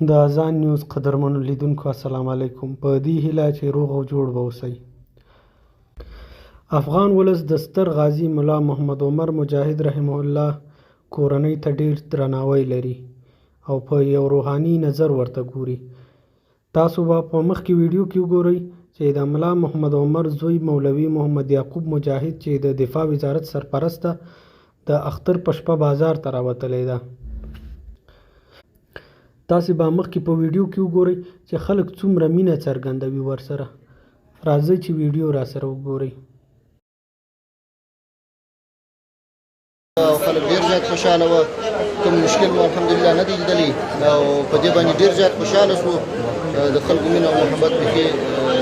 د اذان نیوز قدرمنو لیدونکو السلام علیکم. په دې هیله چې روغ او جوړ به اوسئ. افغان ولس د ستر غازي ملا محمد عمر مجاهد رحمه الله کورنۍ ته ډیر درناوی لري او په یو روحاني نظر ورته ګوري. تاسو به په مخکې ویډیو کې وګورئ چې د ملا محمد عمر زوی مولوي محمد یعقوب مجاهد چې د دفاع وزارت سرپرست ده د اختر په شپه بازار ته راوتلی ده. تاسې به مخکې په ویډیو کې وګورئ چې خلک څومره مینه څرګندوي ورسره. راځئ چې ویډیو راسره وګورئ. خلک ډېر زیات خوشحاله وو، کوم مشکل مو الحمدلله نه دی لیدلی او په دې باندې ډېر زیات خوشحاله شو. د خلکو مینه او محبت پکې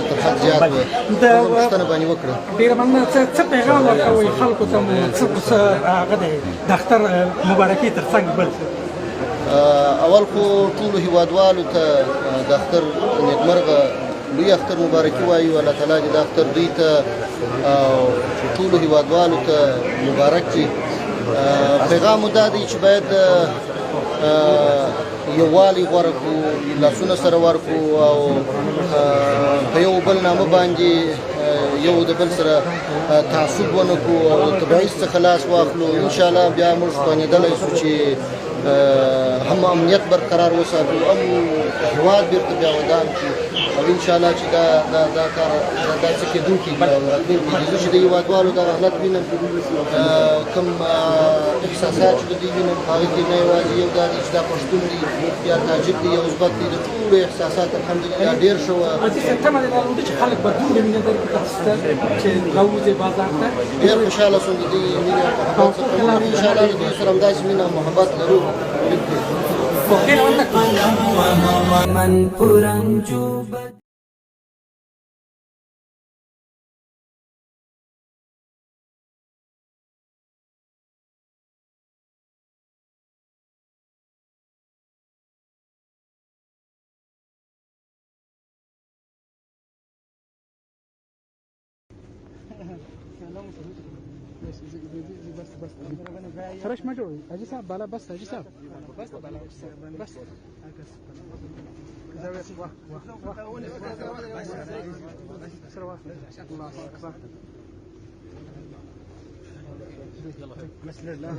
تر حد زیات و. پوښتنه باندې وکړه. ډېره مننه. څه پیغام ورکوئ خلکو ته؟ څه هغه دی د اختر مبارکي تر څنګ بل اول خو ټولو هیوادوالو ته د اختر نیکمرغه لوی اختر مبارکي وایو. الله تعالی دې د اختر دوی ته او ټولو هیوادوالو ته مبارک کړي. پیغام مو دا دی چې باید یووالی غوره کړو، لاسونه سره ورکړو او په یو بل نامه باندې یو د بل سره تعصب ونه کړو او د تبعیض څخه لاس واخلو. انشاءالله بیا موږ توانېدلی شو چې هم امنیت برقرار وساتو، هم هېواد بیرته بیا ودان کړو او انشاءالله چې دا کار دا څه کېدونکي دي او راتلونکي دي. زه چې د هېوادوالو دغه حالت وینم، کوم احساسات چې د دوی وینم، هغه کې نه یوازې یو دا دی چې دا پښتون دی یا تاجک دی یا ازبک دی، د ټولو احساسات الحمدلله ډېر ښه وه. تمه دې درلوده چې خلک به دومره مینه درکړي چې راوځي بازار ته؟ ډېر خوشحاله شوم د دې مینې او محبت څخه. انشاءالله د دوی سره همداسې مینه او محبت لرو. فرش ما جوړ اجي صاحب بالا بس اجي صاحب بس بالا بس زاويه واه واه الله اكبر بسم الله